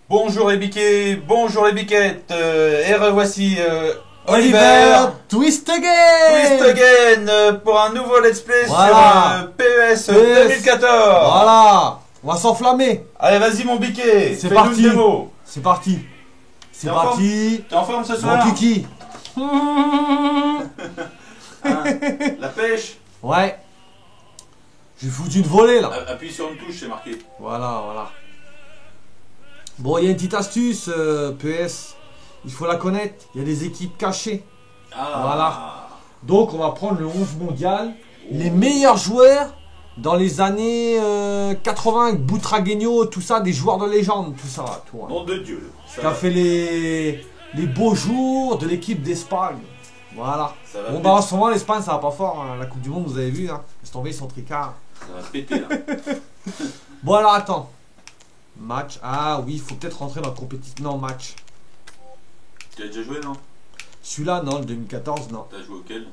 Bonjour les biquets, bonjour les biquettes, et revoici Oliver Twist Again pour un nouveau let's play Voilà. sur PES 2014. Voilà, on va s'enflammer. Allez, vas-y mon biquet, C'est fais-nous parti. une démo. C'est parti. C'est T'es en parti. T'es en forme ce Mon soir? kiki. Hein, la pêche. Ouais. J'ai foutu une volée là. Appuie sur une touche, c'est marqué. Voilà, voilà. Bon, il y a une petite astuce, PS. Il faut la connaître. Il y a des équipes cachées. Ah. Voilà. Donc, on va prendre le 11 mondial. Les meilleurs joueurs dans les années 80, avec Butragueño, tout ça, des joueurs de légende, tout ça. Tout, hein. Nom de Dieu. Ça Qui a va. fait les beaux jours de l'équipe d'Espagne. Voilà. Ça va Bon, péter. bah en ce moment, l'Espagne, ça va pas fort. Hein. La Coupe du Monde, vous avez vu. Hein. Laisse tomber, ils sont tricards. Ça va péter là. Bon, alors attends. Match. Ah oui, il faut peut-être rentrer dans la compétition. Non, match. Tu as déjà joué, non? Celui-là, non, le 2014, non. T'as joué auquel?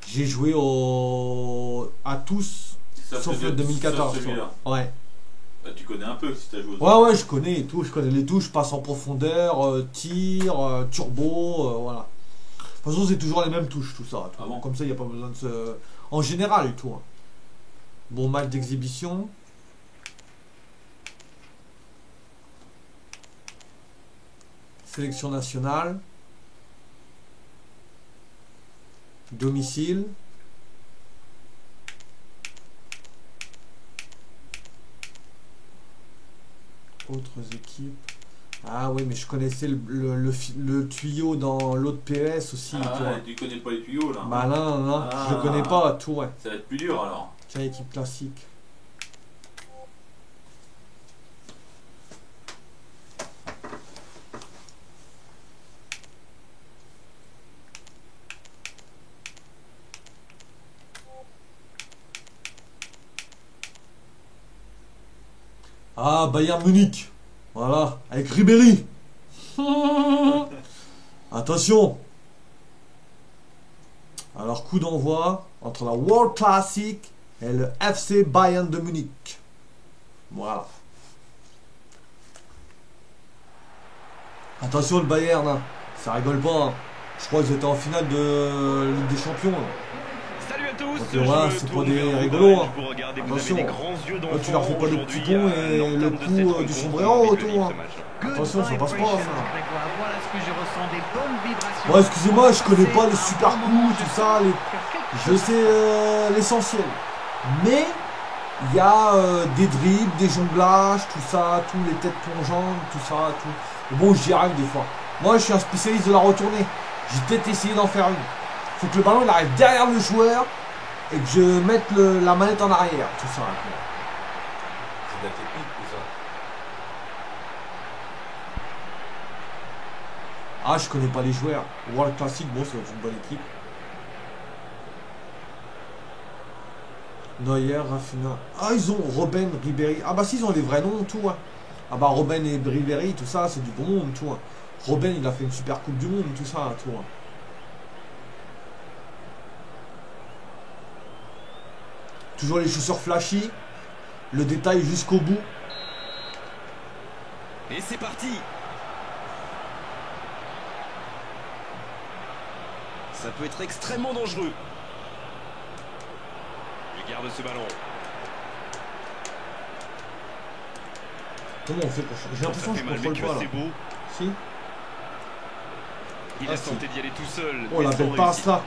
J'ai joué à tous, sauf le 2014. Sauf celui-là. Ouais. Bah, tu connais un peu si t'as joué aux Ouais, autres. ouais, je connais tout. Je connais les touches, passe en profondeur, tir, turbo, voilà. De toute façon, c'est toujours les mêmes touches, tout ça. Tout. Ah bon? Comme ça, il n'y a pas besoin de se. En général, tout. Hein. Bon, match d'exhibition. Sélection nationale. Domicile. Autres équipes. Ah oui, mais je connaissais le tuyau dans l'autre PES aussi. Ah, toi. ouais, tu connais pas les tuyaux là. Bah non, non, Ah. je le connais pas, tout, ouais. Ça va être plus dur alors. Tiens, équipe classique. Ah, Bayern Munich. Voilà, avec Ribéry. Attention. Alors, coup d'envoi entre la World Classic et le FC Bayern de Munich. Voilà. Attention, le Bayern, hein. Ça rigole pas. Hein. Je crois qu'ils étaient en finale de Ligue des Champions. Hein. Salut à tous, Donc, je voilà, me c'est tourne pas des vers vous, rigolos, hein. vous regardez, vous Attention. avez des grands yeux Là, tu leur fais d'enfant pas des petits aujourd'hui bons à et l'entame le de coup cette du rencontre sombrero en autour. Ligue de Hein. match. Attention, ça passe pas. Hein. Voilà ce que je ressens, des bonnes vibrations. Bon, excusez-moi, je connais pas les super coups, tout ça. Je sais l'essentiel. Mais il y a des dribbles, des jonglages, tout ça, tous les têtes plongeantes, tout ça, tout. Mais bon, j'y arrive des fois. Moi, je suis un spécialiste de la retournée. J'ai peut-être essayé d'en faire une. Faut que le ballon il arrive derrière le joueur et que je mette la manette en arrière, tout ça. C'est de la technique tout ça. Ah, je connais pas les joueurs. World Classic, bon, c'est une bonne équipe. Neuer, Rafinha. Ah, ils ont Robben, Ribéry. Ah, bah, si, ils ont les vrais noms, tout. Hein. Ah, bah, Robben et Ribéry, tout ça, c'est du bon monde, tout. Hein. Robben, il a fait une super Coupe du Monde, tout ça, tout. Hein. Toujours les chaussures flashy. Le détail jusqu'au bout. Et c'est parti. Ça peut être extrêmement dangereux. Il garde ce ballon. Comment on fait pour... J'ai Ça l'impression que fait je mal, mais contrôle que pas, là. c'est beau. Si. Il Ah, a si. tenté d'y aller tout seul. Oh, mais la sans belle passe, réussite. là.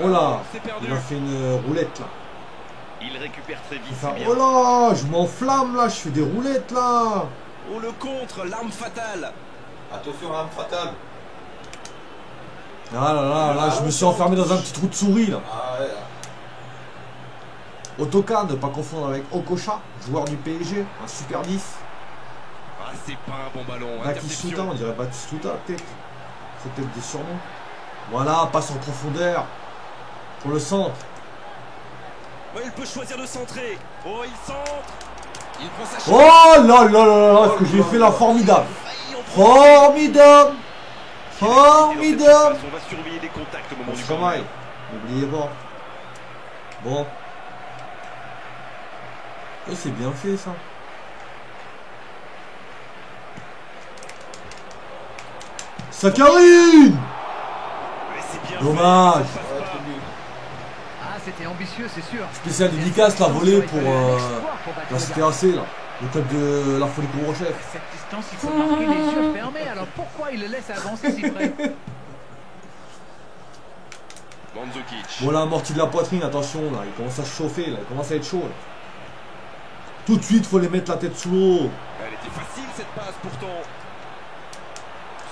Oh là. C'est perdu. Il a fait une roulette, là. Il récupère très vite, Enfin, c'est bien. oh là, je m'enflamme là, je fais des roulettes là. Oh, le contre, l'arme fatale. Attention, arme fatale. Ah là là, là, je me suis enfermé dans un petit trou de souris là. Ah ouais. Otoka, ne pas confondre avec Okocha, joueur du PSG, un super 10. Ah, c'est pas un bon ballon. Batistuta, on Interception. dirait Batistuta peut-être. C'est peut-être des surnoms. Voilà, passe en profondeur. Pour le centre. Oh, il peut choisir de centrer. Oh, il centre. Il prend sa chance. Oh là là là là, ce que j'ai fait là, formidable. Il en prend. Formidable. Il est dans cette Formidable. surface, on va surveiller les contacts au moment du Travail. corner. N'oubliez pas. Bon. C'est bien fait ça. Sakarine. Mais c'est bien Dommage. fait, ça passe pas. Ah, c'était ambitieux, c'est sûr. Spécial dédicace la volée pour la la CTAC là. Le club de la Folie Courrochef. À cette distance, il faut marquer les yeux fermés. Alors pourquoi il le laisse avancer si près? Mandzukic. Voilà, amorti de la poitrine, attention là. Il commence à se chauffer là. Il commence à être chaud là. Tout de suite, faut les mettre la tête sous l'eau. Elle était facile cette passe pourtant.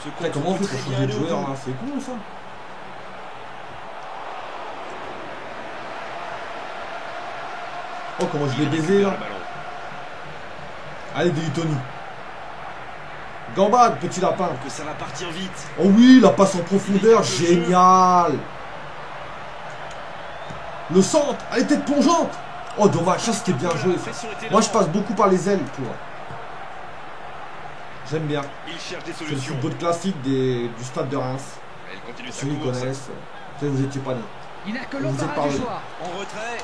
Ce Putain, contre comment on fait peut pour très changer bien de aller au joueur bout. là? C'est con ça. Oh, comment je l'ai baisé là. Le ballon. Allez, Delitoni. Gambade, petit lapin. Que ça va partir vite. Oh oui, la passe en profondeur, génial. Le centre, allez, tête plongeante. Oh, dommage, ça c'était bien joué ça. Moi je passe beaucoup par les ailes, tu vois. J'aime bien. Il cherche des C'est le solutions. football classique du stade de Reims. Elle continue sa Ceux qui course. connaissent. Peut-être vous étiez pas nés. Il n'a que Vous êtes l'embarras parlé. du choix. En retrait.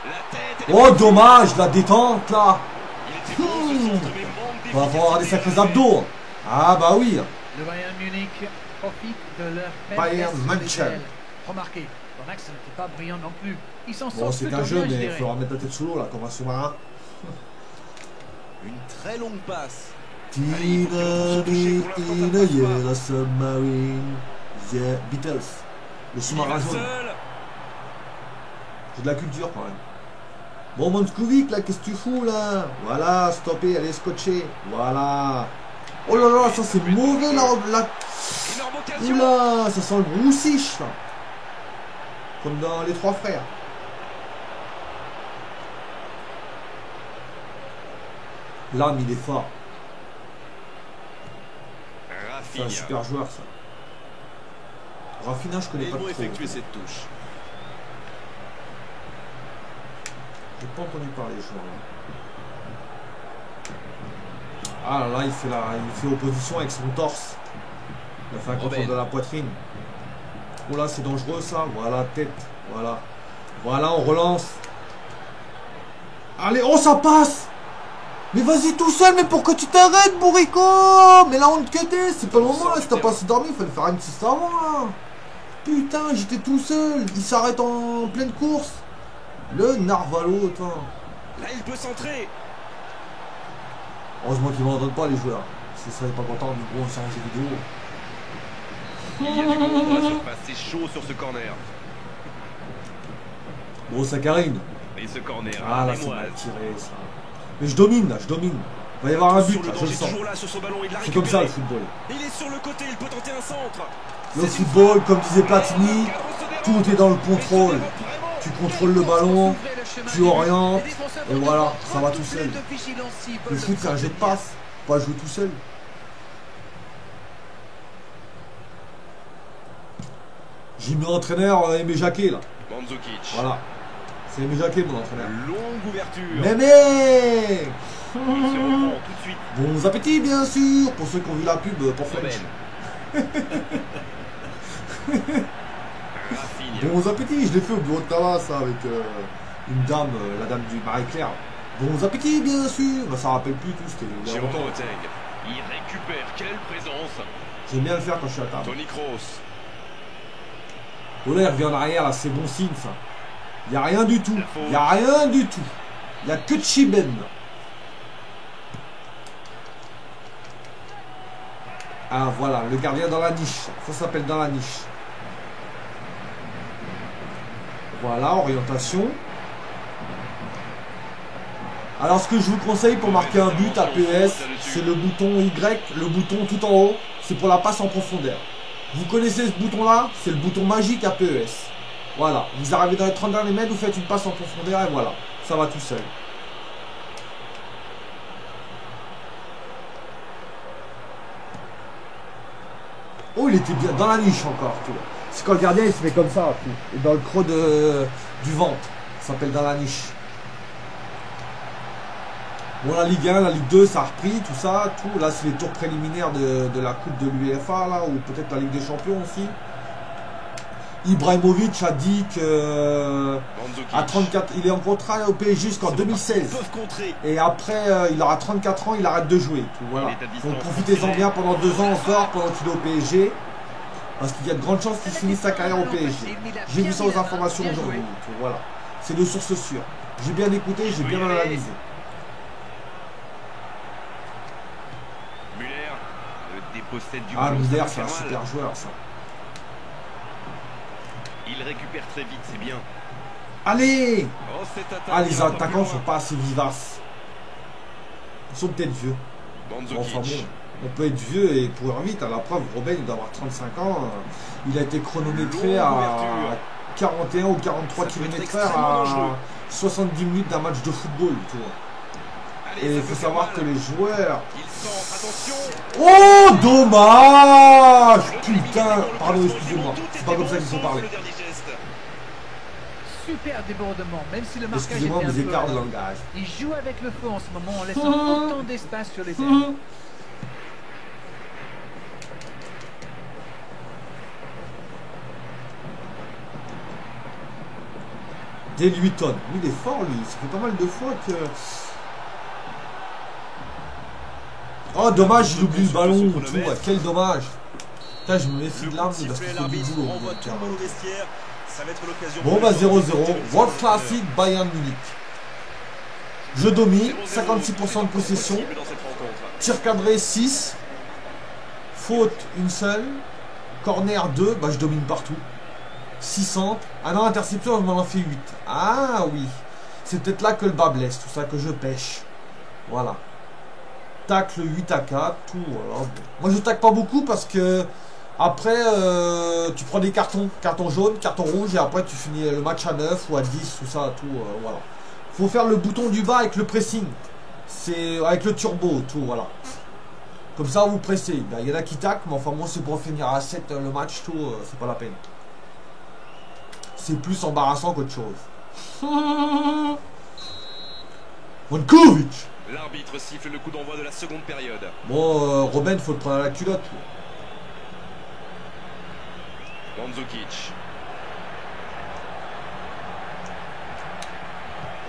La tête. Oh, dommage, la détente là. Il était bon ce centre, mais manque On va avoir des d'efficacité sacrés abdos. Ah bah oui. Le Bayern Munich profite de leur Bayern faiblesse München. sur les ailes. Remarquez, son axe n'était pas brillant non plus. Il s'en Bon, sort c'est plutôt qu'un bien, jeu, je mais il dirais. faudra mettre la tête sous l'eau là, comme un sous-marin. Une très longue passe. Teenage in a yellow submarine. The Beatles. Le Il sous-marin va jaune. seul. J'ai de la culture quand même. Bon, Monskovic, là, qu'est-ce que tu fous là? Voilà, stoppé, allez scotcher. Voilà. Oh là là, ça c'est mauvais là. Énorme occasion. Oula, ça sent le broussiche là. Comme dans Les Trois Frères. L'âme, il est fort. C'est un Rafinha. super joueur ça. Rafinha, je connais Et pas ils vont trop. effectuer cette touche. J'ai pas entendu parler, je crois. Ah là là, il fait opposition avec son torse. Il a fait un contrôle Robben. de la poitrine. Oh là, c'est dangereux ça. Voilà, tête. Voilà. Voilà, on relance. Allez, oh, ça passe. Mais vas-y tout seul, mais pourquoi tu t'arrêtes, bourrico? Mais là, on te cutait. C'est pas le moment, là. Si t'as pas assez dormi, il fallait faire une sieste avant, là. Putain, j'étais tout seul. Il s'arrête en pleine course. Le Narvalo, attends. Là, il peut centrer. Heureusement qu'ils ne m'entendent pas les joueurs. S'ils ne seraient pas contents du gros séance vidéo. Il y a du monde dans la surface. C'est chaud sur ce corner. Gros Sakarine. Et ce corner. Ah là c'est mémoise. mal tiré ça. Mais je domine là, je domine. Il va y avoir un Sur but le là, je le danger, sens. toujours là sur son ballon. Il l'a C'est comme ça récupéré. le football. Il est sur le côté. Il peut tenter un centre. Le C'est une football, frappe. comme disait Platini, tout est dans le contrôle. Tu contrôles le ballon, tu orientes, et voilà, ça va tout seul. Le foot c'est un jeu de passe, pas jouer tout seul. J'ai mis l'entraîneur Aimé Jacquet là. Mandzukic. Voilà. C'est Aimé Jacquet mon entraîneur. Longue ouverture. Mémé! Il se reprend tout de suite. Bons appétits bien sûr, pour ceux qui ont vu la pub pour French. Rafinha. Bons appétits, je l'ai fait au bureau de tabac ça avec une dame, la dame du Marie-Claire. Bons appétits bien sûr, bah, ça rappelle plus tout, c'était il y a Jérôme longtemps. Boateng. Il récupère. Quelle présence. J'aime bien le faire quand je suis à table. Toni Kroos. Oh là il revient en arrière là, c'est bon signe ça. Il n'y a rien du tout, il n'y a rien du tout. Il n'y a que Chiben. Ah voilà, le gardien dans la niche, ça s'appelle dans la niche. Voilà, orientation. Alors ce que je vous conseille pour marquer un but à PES, c'est le bouton Y, le bouton tout en haut, c'est pour la passe en profondeur. Vous connaissez ce bouton là, c'est le bouton magique à PES. Voilà, vous arrivez dans les 30 derniers mètres, vous faites une passe en profondeur et voilà, ça va tout seul. Oh, il était bien dans la niche encore, tu vois. C'est quand le gardien il se met comme ça, et dans le creux du ventre. Ça s'appelle dans la niche. Bon, la Ligue 1, la Ligue 2, ça a repris, tout ça, tout. Là, c'est les tours préliminaires de la Coupe de l'UEFA, là, ou peut-être la Ligue des Champions aussi. Ibrahimovic a dit que Mandzukic. à 34, il est en contrat au PSG jusqu'en 2016. Ils peuvent contrer. Et après, il aura 34 ans, il arrête de jouer. Tout, voilà. Il est à distance Donc profitez-en bien pendant 2 ans encore, pendant qu'il est au PSG. Parce qu'il y a de grandes chances qu'il finisse sa carrière au PSG. J'ai vu ça aux informations aujourd'hui. Tout, voilà. C'est de sources sûres. J'ai bien écouté, j'ai bien analysé. Muller dépossède du Ah, ballon, Müller, ça c'est un fait mal. super joueur, ça. Il récupère très vite, c'est bien. Allez! Oh, cette attaque, Ah, il les va pas attaquants plus sont loin. pas assez vivaces. Ils sont peut-être vieux. Mandzukic. Enfin bon, on peut être vieux et courir vite. À la preuve, Robben, il doit avoir 35 ans. Il a été chronométré à Longue ouverture. 41 ou 43 Ça peut être km/h extrêmement dangereux. à 70 minutes d'un match de football. Tu vois. Allez, Et ça il peut faut faire savoir mal. que les joueurs... Il centre, attention. Oh, dommage! Putain, pardon, excusez-moi. C'est pas comme ça qu'il faut parler. Le dernier geste. Super débordement, même si le marquage était Excusez-moi un mes peu écarts de long. langage. Il joue avec le feu en ce moment en laissant autant d'espace sur les ailes. Dès 8 tonnes. Lui, il est fort, lui. Ça fait pas mal de fois que... Oh, dommage, il oublie le ballon. Tout. Ouais, quel dommage. Putain, je me méfie de l'arme parce qu'il Sifflet, faut du l'arbitre boulot. renvoie tout le monde au vestiaire. Ça va être l'occasion. Bon, bah 0-0. World Classic Bayern Munich. Je domine. 56% de possession. Tir cadré 6. Faute une seule. Corner 2. Bah, je domine partout. 600. Ah non, interception, je m'en en fais 8. Ah oui. C'est peut-être là que le bas blesse. Tout ça que je pêche. Voilà. Tacle 8 à 4. Tout. Voilà. Moi, je tacle pas beaucoup parce que. Après, tu prends des cartons. Carton jaune, carton rouge. Et après, tu finis le match à 9 ou à 10. Tout ça. Tout. Voilà. Faut faire le bouton du bas avec le pressing. C'est avec le turbo. Tout. Voilà. Comme ça, vous pressez. Il y en a qui taclent. Mais enfin, moi, c'est pour finir à 7 le match. Tout. C'est pas la peine. C'est plus embarrassant qu'autre chose. Monkovic. L'arbitre siffle le coup d'envoi de la seconde période. Bon, Robben, faut le prendre à la culotte. Mandzukic.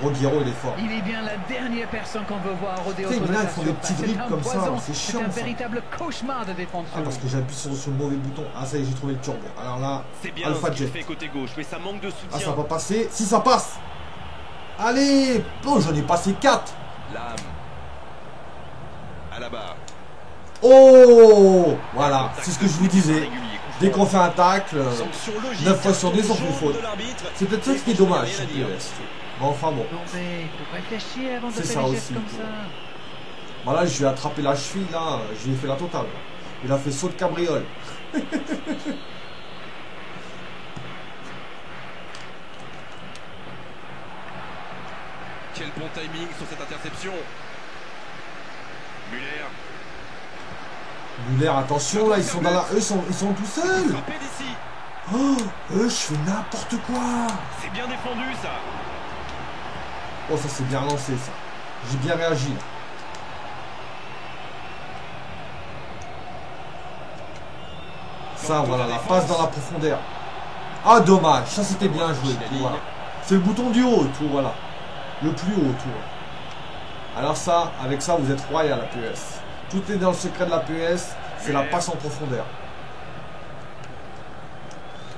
Roguero, il est fort. Il est bien la dernière personne qu'on veut voir rôder Putain, autour de là, sa ils font des surface. petits dribbles C'est un comme ça, poison. c'est chiant, C'est un ça. véritable cauchemar de défendre Ah, sur parce lui. que j'appuie sur le mauvais bouton. Ah, ça y est, j'ai trouvé le turbo. Alors là, C'est bien Alpha ce qu'il Jet. fait côté gauche, mais ça manque de Ah, soutien. ça va pas passer. Si, ça passe. Allez. Oh, j'en ai passé 4. Lame. À la barre. Oh. Voilà, c'est ce que je vous disais. Dès qu'on fait un tacle, 9 fois sur 10, on fait faute. C'est peut-être ça ce qui est dommage sur PES. Bon, enfin bon. Non mais faut réfléchir avant de C'est faire ça des gestes aussi, comme quoi. ça. Voilà, je lui ai attrapé la cheville, là. Je lui ai fait la totale. Il a fait saut de cabriole. Quel bon timing sur cette interception. Muller. Muller, attention, là, ils sont dans la... Eux, ils sont tout seuls. Frappé d'ici. Oh, je fais n'importe quoi. C'est bien défendu ça. Oh, ça c'est bien lancé, ça. J'ai bien réagi. Là. Ça, voilà, la passe dans la profondeur. Ah, dommage. Ça, c'était bien joué. Tout, voilà. C'est le bouton du haut, tout, voilà. Le plus haut, tout. Alors ça, avec ça, vous êtes royal, la PES. Tout est dans le secret de la PES. C'est la passe en profondeur.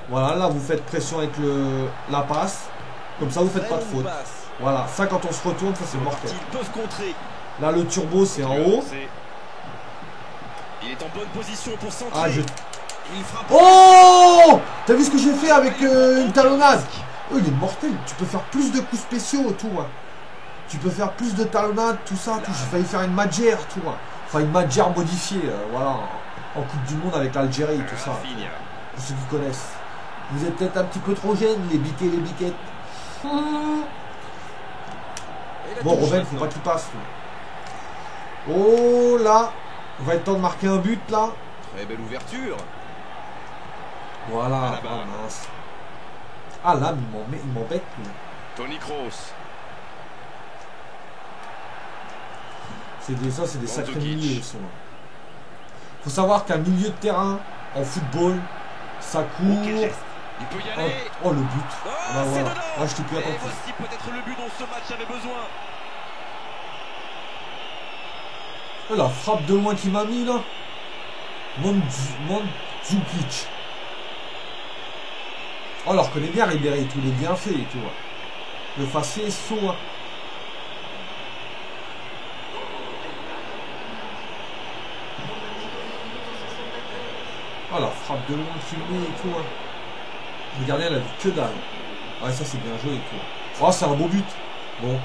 Voilà, là, vous faites pression avec la passe. Comme ça, vous faites pas de faute. Voilà, ça, quand on se retourne, ça, c'est mortel. Ils peuvent contrer. Là, le turbo, c'est en haut. Il est en bonne position pour centrer. Ah, je... Il frappe. Oh! T'as vu ce que j'ai fait avec une talonnade? Oh, il est mortel. Tu peux faire plus de coups spéciaux, tout. Hein. Tu peux faire plus de talonnades, tout ça. Tout. J'ai failli faire une Madjer, tout. Hein. Enfin, une Madjer modifiée, voilà. En Coupe du Monde avec l'Algérie, tout ça. Pour ceux qui connaissent. Vous êtes peut-être un petit peu trop jeunes, les biquets, les biquettes. Bon, Robben, faut pas qu'il passe. Lui. Oh, là. On va être temps de marquer un but, là. Très belle ouverture. Voilà. Oh, mince. Ah, là, il m'embête, lui. Toni Kroos. C'est des sacrés milieux, ils sont là. Faut savoir qu'un milieu de terrain, en football, ça court, Il peut y Oh, aller. oh, le but. Oh, Ah, c'est voilà. dedans. Ah, je t'ai plus Et attentif. voici peut-être le but dont ce match avait besoin. Oh, la frappe de loin qu'il m'a mis là. Mandzukic. Oh, alors connaît bien Ribéry, tout il est bien fait, tu vois. Le faciès saut. Hein. Oh, la frappe de loin qu'il met et tout. Hein. Le gardien, il a vu que dalle. Ouais, ça c'est bien joué et tout. Oh, c'est un beau but. Bon.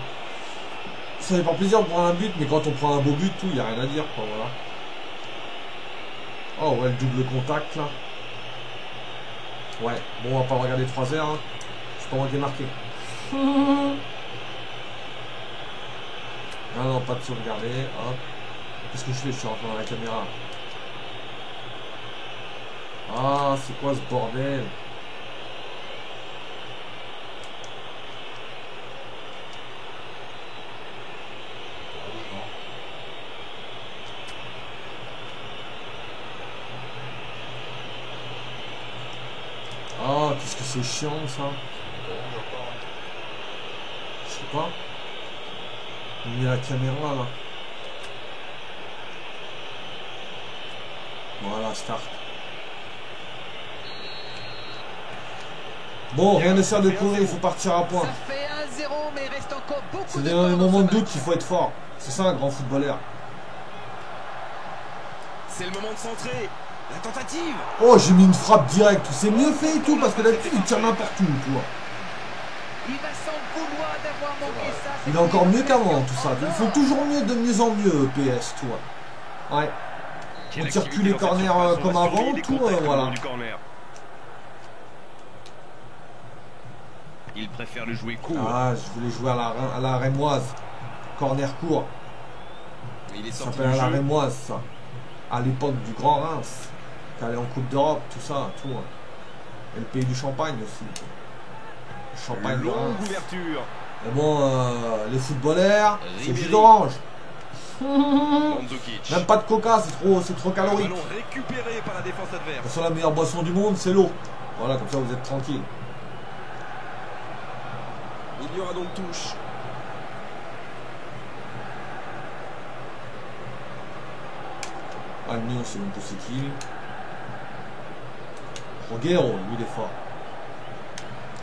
Ça fait pas plaisir de prendre un but, mais quand on prend un beau but, tout, il n'y a rien à dire, quoi, voilà. Oh, ouais, le double contact, là. Ouais, bon, on va pas regarder 3 heures, hein. C'est pas moi qui ai marqué. Ah non, pas de sauvegarder, hop. Qu'est-ce que je fais? Je suis rentré dans la caméra. Ah, c'est quoi ce bordel? Ah, qu'est-ce que c'est chiant ça. Je sais pas. Il met la caméra là. Voilà, start. Bon, rien ne sert de courir, il faut partir à point. Ça fait 1-0, mais il reste encore beaucoup C'est de dans les temps dans moments ce de doute match. qu'il faut être fort. C'est ça un grand footballeur. C'est le moment de centrer. La tentative. Oh, j'ai mis une frappe directe. C'est mieux fait et tout parce que d'habitude il tire n'importe où, tu vois. Il va s'en vouloir d'avoir manqué ça. Il est encore mieux qu'avant tout ça. Ils font toujours mieux, de mieux en mieux, PS, tu vois. Ouais. On tire plus les corners comme avant, tout, voilà. Il préfère le jouer court. Ah, je voulais jouer à la rémoise. Corner court. Il est Ça sorti s'appelle du à la jeu. rémoise, ça. À l'époque du Grand Reims. Qui allait en Coupe d'Europe, tout ça, tout. Hein. Et le pays du champagne aussi. Le champagne de Longue Reims. ouverture. Mais bon, les footballeurs, c'est Ribéry. jus d'orange. Mandzukic. Même pas de coca, c'est trop Le calorique. ballon récupéré par la défense De adverse. toute façon, la meilleure boisson du monde, c'est l'eau. Voilà, comme ça vous êtes tranquille. Il y aura donc touche. Ah, le mignon, c'est même pas c'est qui. Roguero, lui, il est fort.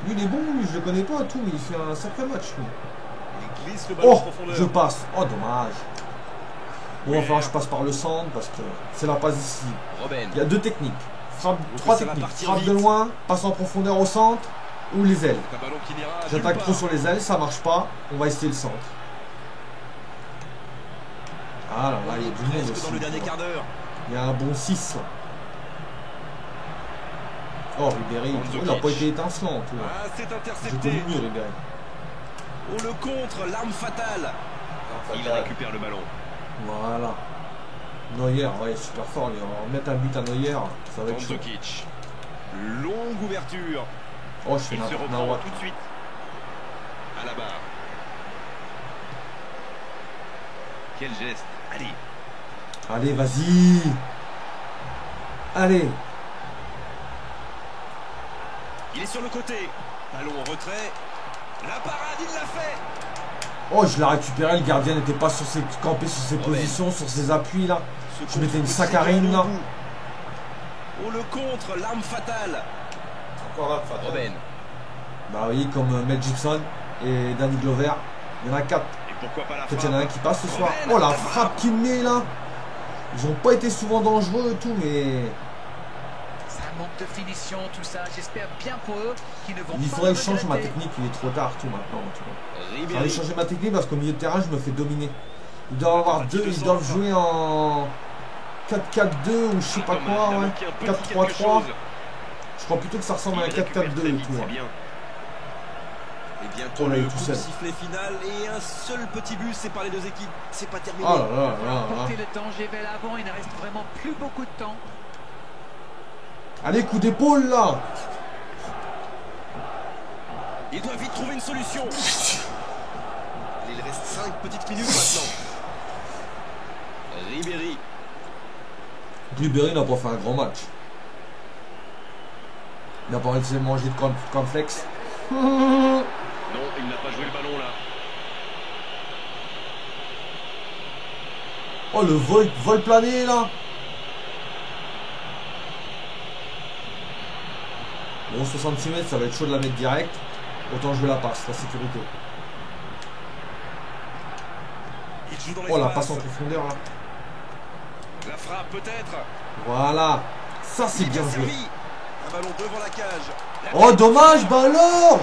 Lui, il est bon, lui, je le connais pas, tout, mais il fait un sacré match, lui. Il glisse le ballon en Oh, profondeur. je passe. Oh, dommage. Bon, enfin, je passe par le centre parce que c'est la passe ici. Robben. Il y a 2 techniques. Frappe, Donc 3 ça va techniques. partir Frappe de vite. loin, passe en profondeur au centre ou les ailes. Un ballon qui n'ira nulle J'attaque part. trop sur les ailes, ça marche pas. On va essayer le centre. Ah là là, il y a du monde Presque aussi. dans le dernier quart d'heure. Il y a un bon 6 là. Oh, Ribéry, Mandzukic. il n'a pas été étincelant. Tu vois. Ah, c'est J'ai intercepté. connu mieux, Ribéry. On le contre, l'arme fatale. Il récupère le ballon. Voilà. Neuer, ouais, super fort. On va mettre un but à Neuer, ça va être chaud. Mandzukic. Longue ouverture. Oh, je fais Il se n'importe reprend quoi. tout de suite. À la barre. Quel geste. Allez. Allez, vas-y. Allez. Il est sur le côté. Ballon en retrait. La parade, il l'a fait. Oh, je l'ai récupéré. Le gardien n'était pas sur ses, campé sur ses Robben. positions, sur ses appuis là. Ce Je mettais une contre saccharine, là. au bout. On le contre, l'arme fatale. Encore là, Fat. Robben. Bah oui, comme Mel Gibson et Danny Glover. Il y en a 4. Et pourquoi pas la Peut-être frappe. il y en a un qui passe ce soir. Robben, Oh, la la frappe qu'il met là. Ils ont pas été souvent dangereux et tout, mais Ça manque de finition, tout ça. J'espère bien pour eux qu'ils ne vont il pas faudrait le que je change ma regretter. technique. Il est trop tard tout maintenant. Tu vois. J'aurais Ribéry. changer ma technique parce qu'au milieu de terrain, je me fais dominer. Ils doivent avoir deux, ils doivent jouer en 4-4-2 ou je sais pas Dommage, quoi, il a ouais. manqué un petit 4-3-3. quelque chose. Je crois plutôt que ça ressemble à un Il récupère 4-4-2 très et vite, tout. c'est Ouais. bien. Et bientôt Oh là, il le est tout coup de seul. sifflet final et un seul petit but séparé les deux équipes. C'est pas terminé. Oh là là là là. Portez le temps, j'ai vers l'avant, il ne reste vraiment plus beaucoup de temps. Allez, coup d'épaule là. Il doit vite trouver une solution. Il reste 5 petites minutes maintenant. Ribéry. Ribéry n'a pas fait un grand match. Il n'a pas envie de manger de cornflakes. Non, il n'a pas joué le ballon là. Oh, le vol plané là. Bon, 66 mètres, ça va être chaud de la mettre direct. Autant jouer la passe, la sécurité. Il joue dans Oh, la l'espace. passe en profondeur là. La frappe peut-être. Voilà. Ça, c'est bien joué. servi. Un ballon devant la cage. La Oh, tête. dommage, bah alors.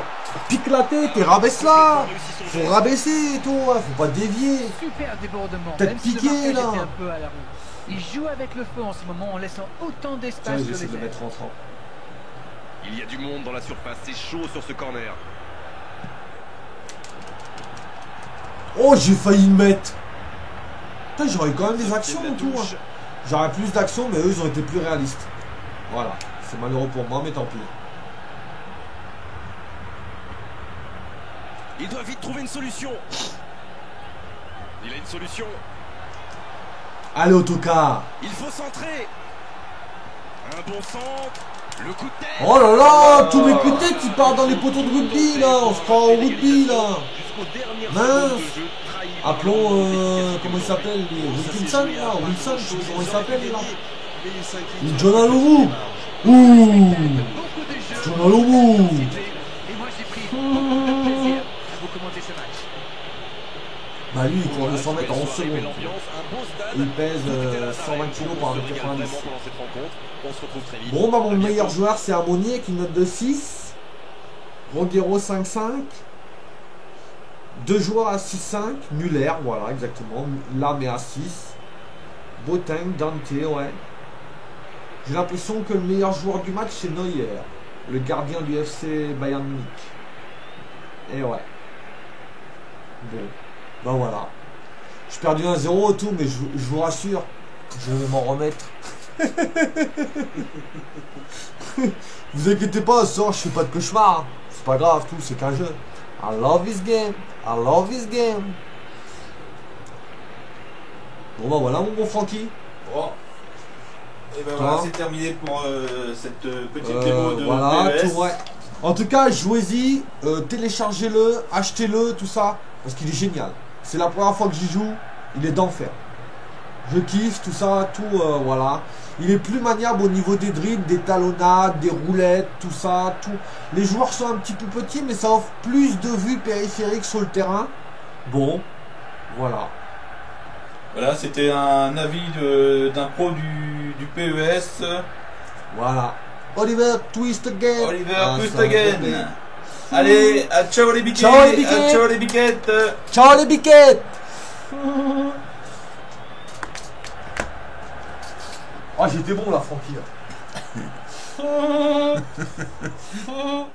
Pique la tête et rabaisse là. Réussi son Faut geste. rabaisser, toi. Faut pas dévier. Super débordement. Tête Même si le piquée, marquage là. était un peu à la roue. Il joue avec le feu en ce moment en laissant autant Tiens, d'espace que j'essaie de le les ailes. mettre rentrant. Il y a du monde dans la surface. C'est chaud sur ce corner. Oh, j'ai failli le mettre. Putain, j'aurais quand même des actions La et tout. touche. Hein. J'aurais plus d'actions, mais eux, ils ont été plus réalistes. Voilà. C'est malheureux pour moi, mais tant pis. Il doit vite trouver une solution. Il a une solution. Allez, autocar. Il faut centrer. Un bon centre. Le coup de tête. Oh là là, tous mes coups de tête, ils partent dans les poteaux de rugby, là. On se croit au rugby, là. Jusqu'aux dernières Mince. secondes de jeu, trahi par Appelons, l'envie. comment il s'appelle, Wilkinson, là. Wilson, je sais plus comment il s'appelle, là. Mais il s'inquiète. Ou John Alomu. Ouh. Beaucoup de jeux. John Alomu. Et moi j'ai pris beaucoup de plaisir à vous commenter ce match. Bah lui, il court 200 mètres en 11 secondes. L'ambiance, un beau stade. Il pèse Profitez d'un 120 arrêt. kilos par On se régale 1,90. vraiment pendant cette rencontre. On se retrouve très vite. Bon, bah mon À bientôt. meilleur joueur, c'est Harmony avec une note de 6. Roguero 5,5. Deux joueurs à 6,5. Muller, voilà, exactement. Lame est à 6. Boateng, Dante, ouais. J'ai l'impression que le meilleur joueur du match, c'est Neuer, le gardien du FC Bayern Munich. Et ouais. Bon, bah voilà. J'ai perdu 1-0 et tout, mais je vous rassure, je vais m'en remettre. Vous inquiétez pas, ce soir je fais pas de cauchemar. Hein. C'est pas grave, tout, c'est qu'un jeu. I love this game. I love this game. Bon bah voilà mon bon Francky. Bon. Et ben Toi. voilà, c'est terminé pour cette petite démo de Voilà, PES. tout, ouais. En tout cas, jouez-y, téléchargez-le, achetez-le, tout ça, parce qu'il est génial. C'est la première fois que j'y joue, il est d'enfer. Je kiffe, tout ça, tout, voilà. Il est plus maniable au niveau des dribbles, des talonnades, des roulettes, tout ça, tout. Les joueurs sont un petit peu petits, mais ça offre plus de vues périphériques sur le terrain. Bon, voilà. Voilà, c'était un avis d'un pro du PES. Voilà. Oliver, twist again. Oliver Ah, Twist ça va again. tomber. Allez, à ciao les biquettes. Ciao les biquettes. Ciao les biquettes. Ciao les biquettes. Oh, j'étais bon là, Francky. Là.